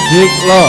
Jik lo.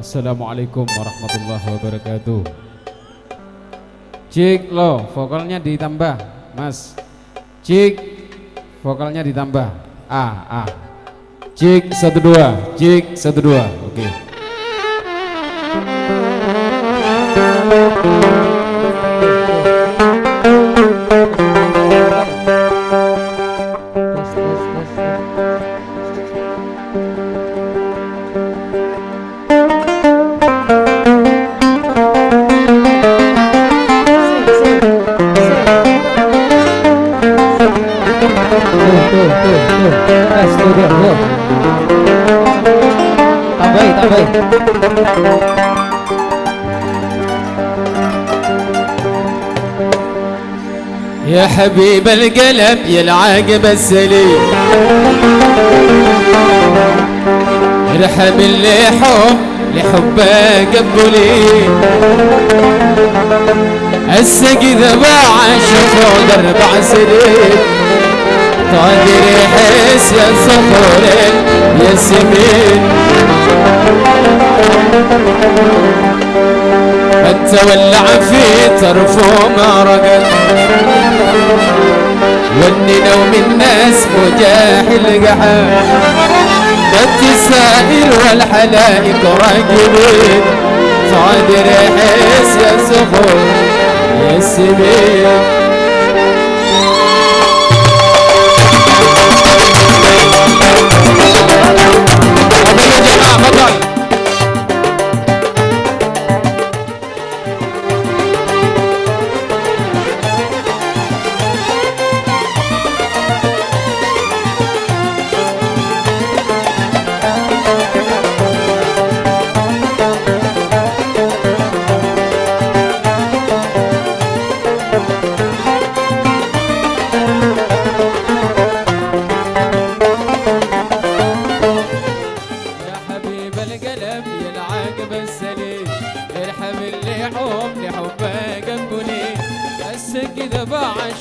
Assalamualaikum warahmatullahi wabarakatuh. Cik lo, vokalnya ditambah, Mas. Cik, vokalnya ditambah. Cik 12, cik 12. Oke. Tambahin. يا حبيب القلب يا العاقب السليم ارحم اللي حب لحبه قبلي السقي ذباع شفوق 4 سنين قادر يحس يا صخور يا سمين انت ولع في طرفه ما رقد واني نوم الناس مجاهل قحا انت السائر والحلائق راقبين قادر يحس يا صخور يا سمين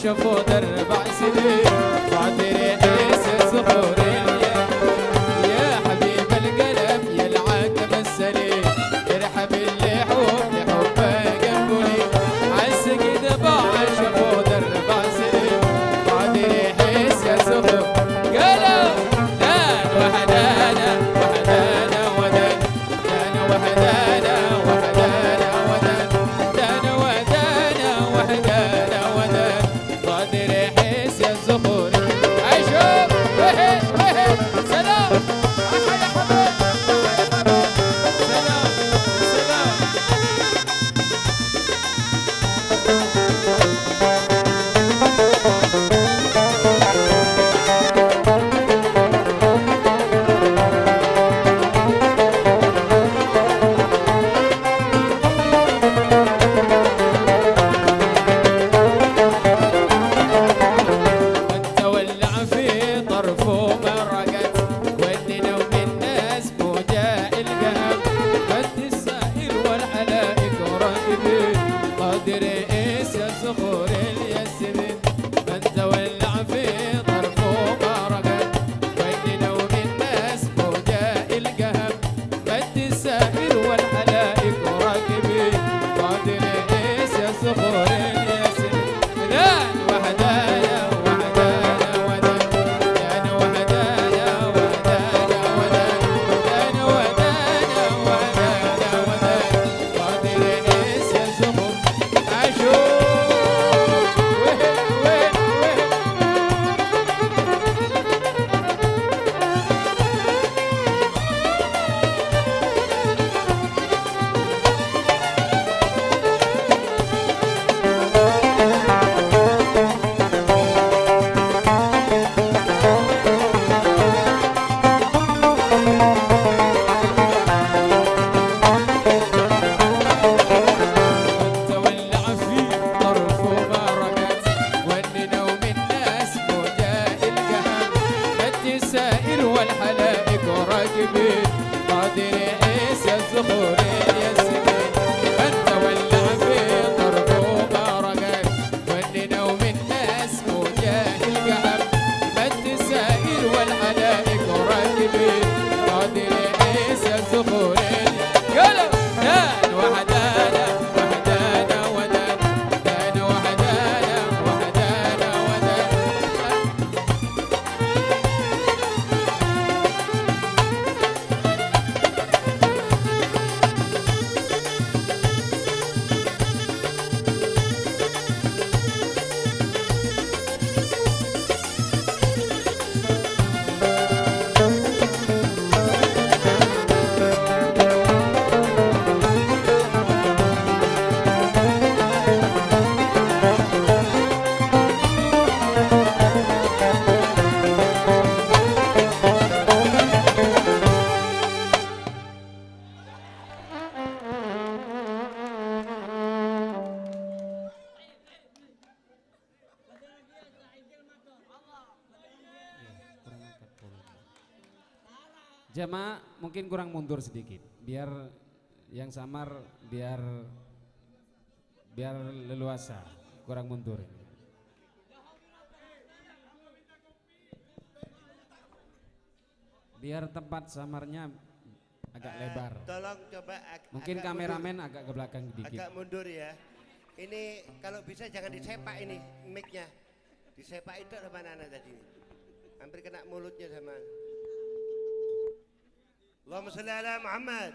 شافوا 4 سنين قادر يحس صخور يا حبيب القلب يا العاقب السليم ارحم اللي حب لحبه قبلي عالسق ذباع شافوا 4 سنين قادر يحس يا صخور قلب دان وحدانا وحدانا ودان دان وحدانا وحدانا ودان دان ودانا وحدانا ودان والحلائق راكبين قادر عيسى الزخور الياسمين انت واللاعبين ضربوا مارقات وننا ومن ناس موجاه القهر مد سائر والحلائق راكبين قادر عيسى الزخور قالوا دان وحدانا وحدانا ودان دان وحدانا وحدانا ودان Jamaah mungkin kurang mundur sedikit, biar yang samar biar leluasa, kurang mundur. Biar tempat samarnya agak lebar. Tolong coba mungkin kameramen agak ke belakang sedikit. Agak mundur ya. Ini kalau bisa jangan disepak ini mic-nya. Disepak itu sama anak tadi. Hampir kena mulutnya sama. Allahumma sholli ala Muhammad.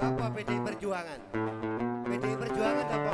Apa PDI Perjuangan? PDI Perjuangan apa?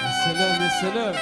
Assalam, assalam.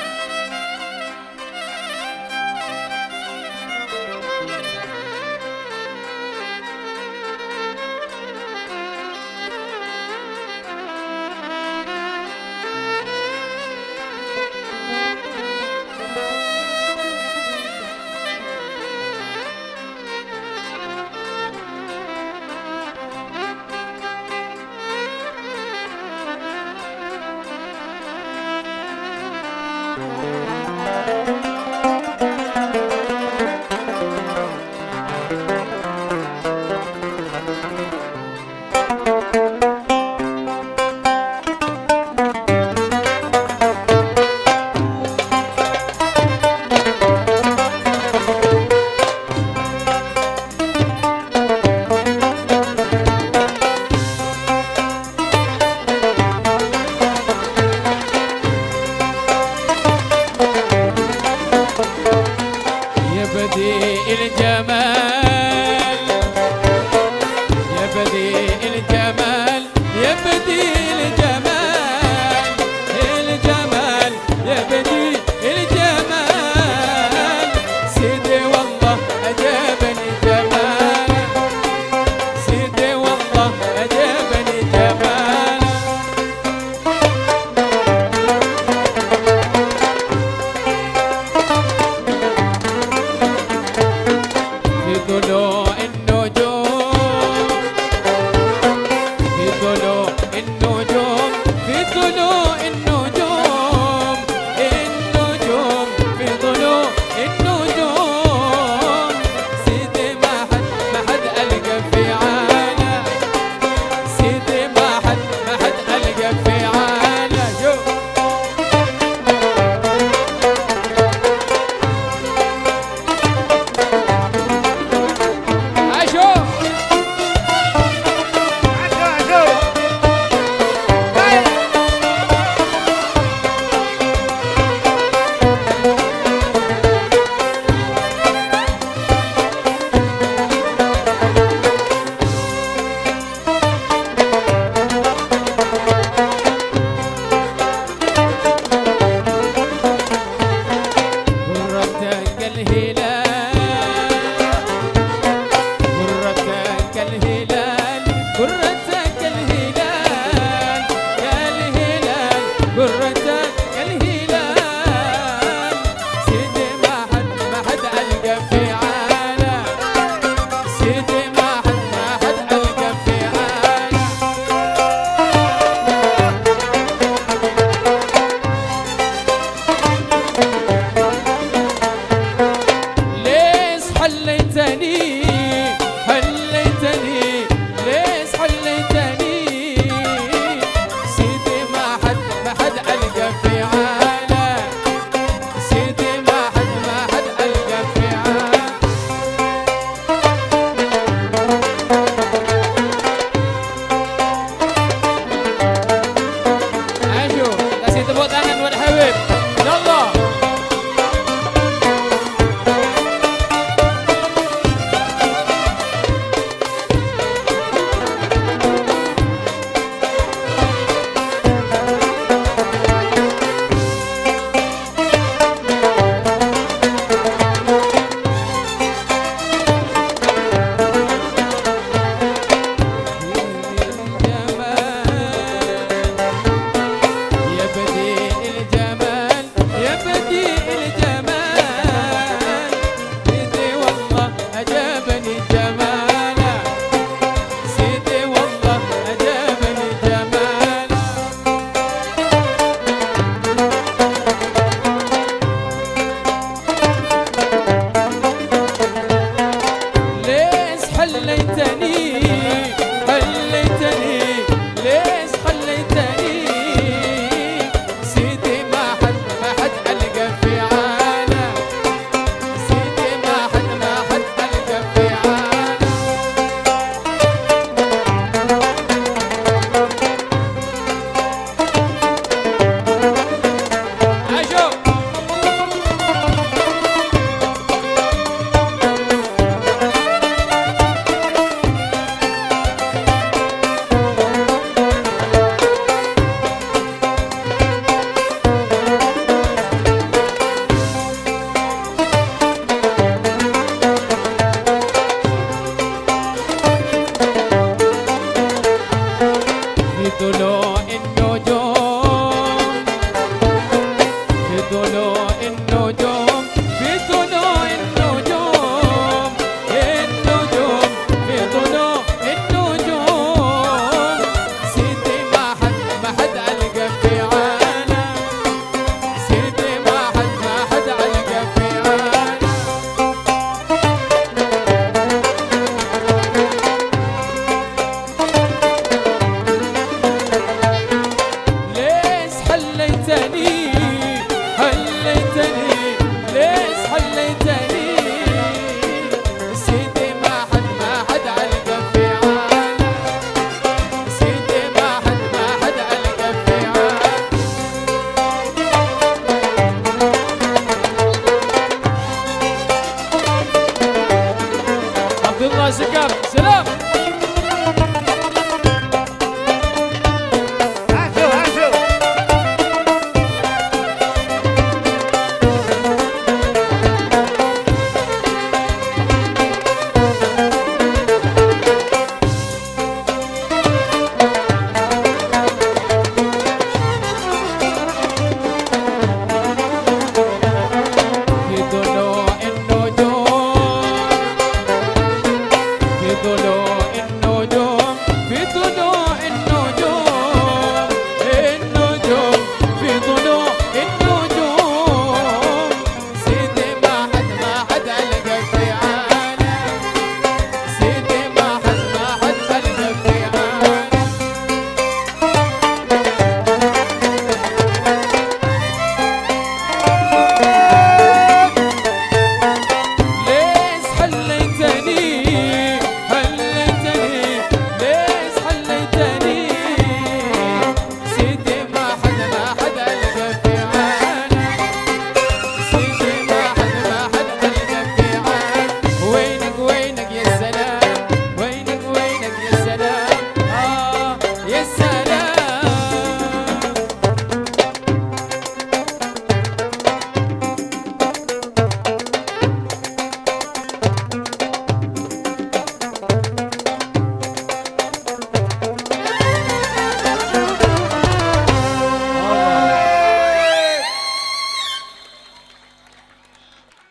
في ضلوع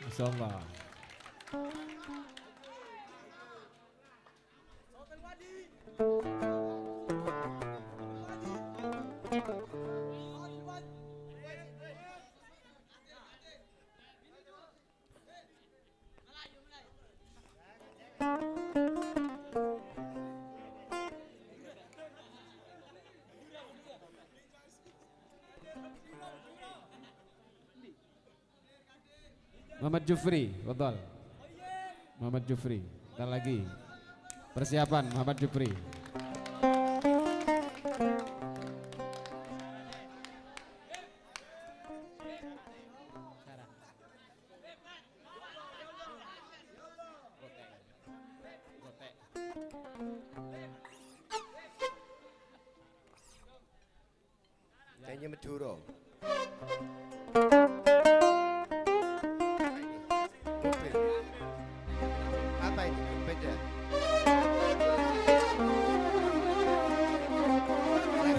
Masya Allah. Muhammad Jufri, betul. Muhammad Jufri, ntar lagi. Persiapan Muhammad Jufri. Nyanyi Maduro. Apa ini? Beda.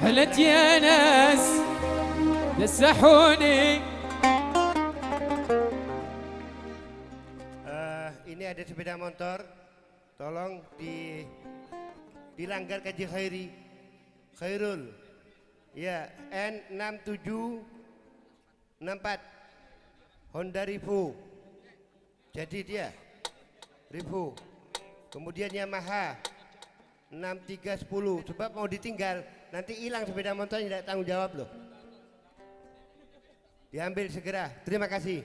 حلت يا ناس دسحوني. Ini ada sepeda motor, tolong dilanggar Kaji Khairul, ya N6764 Honda Rivo, jadi dia Rivo, kemudian Yamaha 6310, sebab mau ditinggal nanti hilang sepeda motornya, tidak tanggung jawab loh, diambil segera. Terima kasih.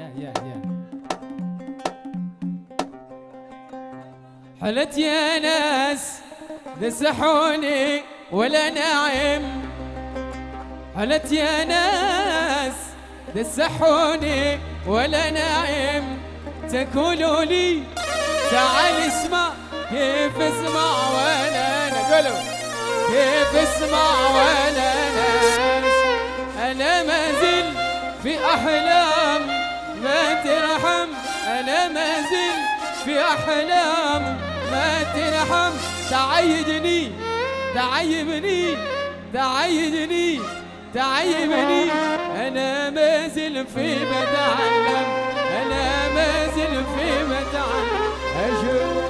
Ya. حلت يا ناس دسحوني ولا ناعم. حلت يا ناس دسحوني ولا ناعم. تقولوا لي تعال اسمع كيف اسمع وانا نقولوا كيف اسمع وانا ناس. انا ما زل في احلام ما ترحم. انا ما زل في احلام ما ترحم. تعيدني انا ما زل في بتعلم. انا ما زل في بتعلم. اشوف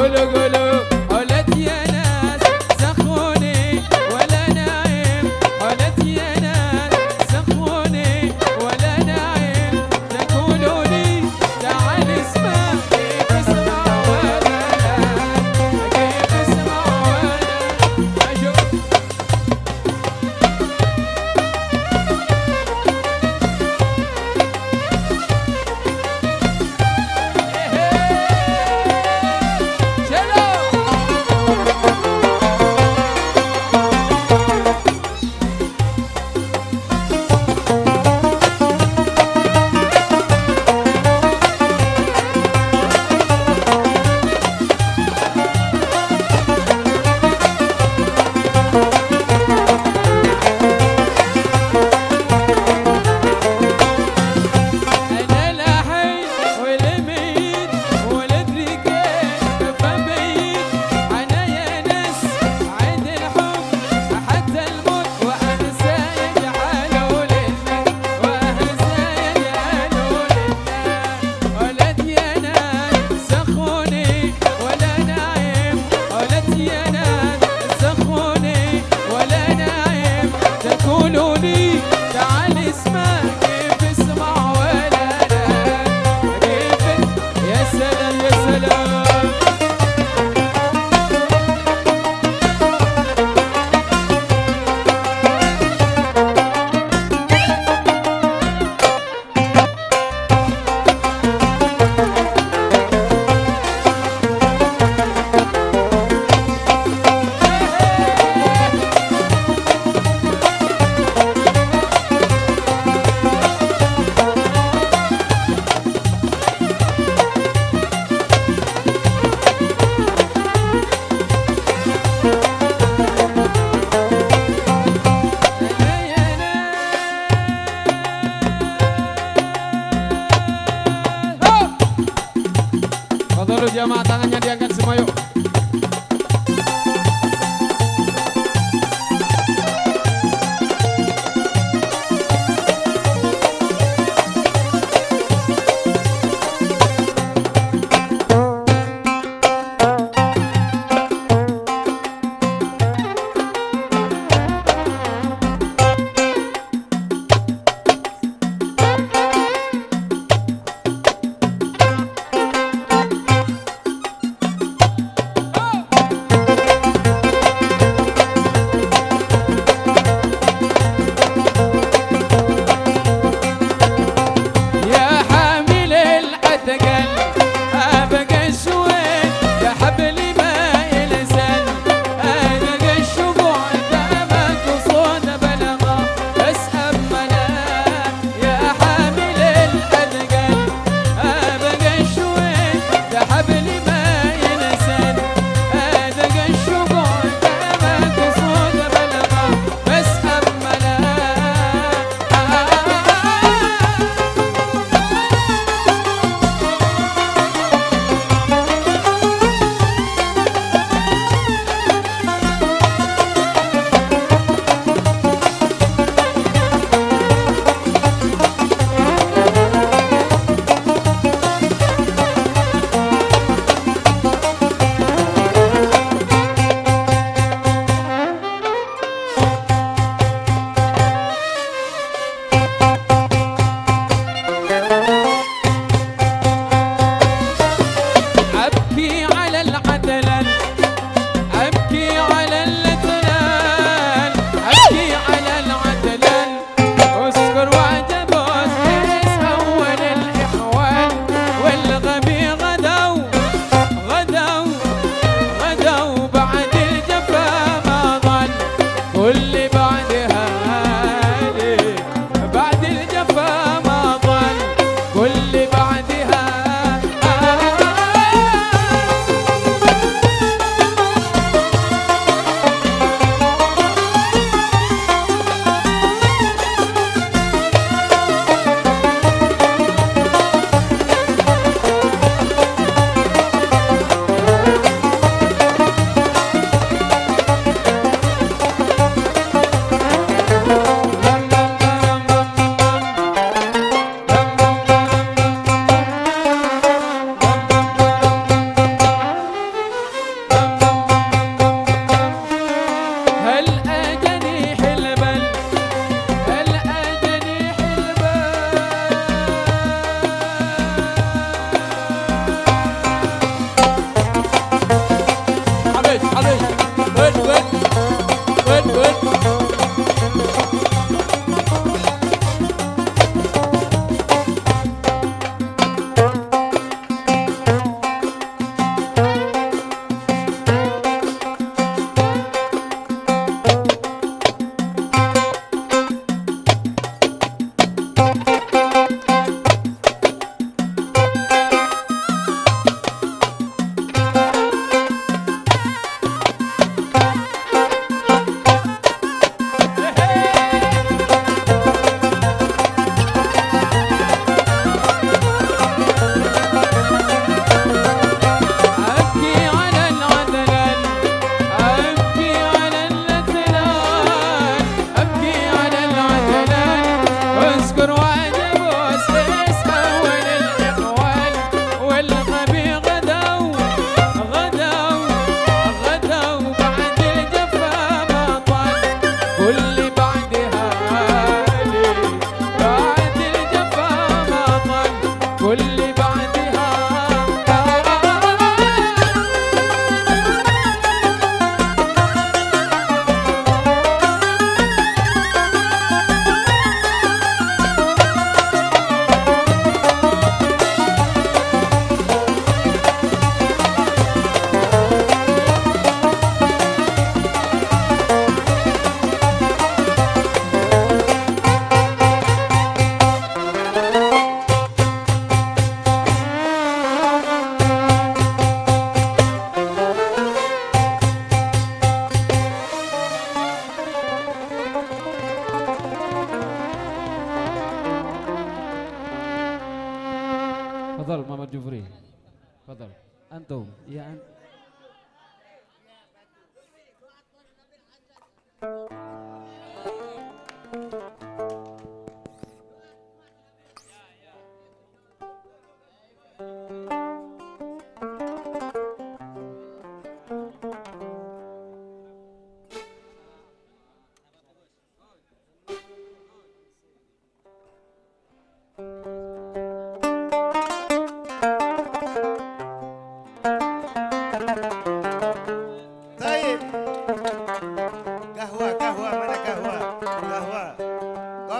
قولوا قولوا قولت يا ناس سخوني ولا نايم قولت يا ناس سخوني ولا نايم تقولوا لي تعال اسمع كيف اسمع ولا كيف اسمع ولا أشوف أنا لا حي ولا ميت ولا بريقان فبيت أنا يا ناس عيد الحب حتى الموت وأنسى يجعله للناس وأنسى يجعله للناس ولد يا ناس سخوني ولا نايم ولد يا ناس سخوني ولا نايم تقولوا لي تعال اسمع كيف اسمع ولا لا كيف يا سلام يا سلام Tolong jamaah tangannya diangkat semua yuk.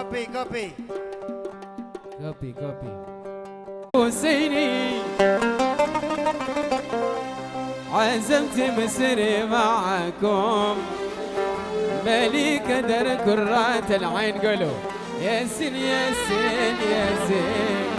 كوبي كوبي كوبي كوبي حسيني عزمت مسري معكم مالي كدر كرات العين قولوا يا سين يا سين يا سين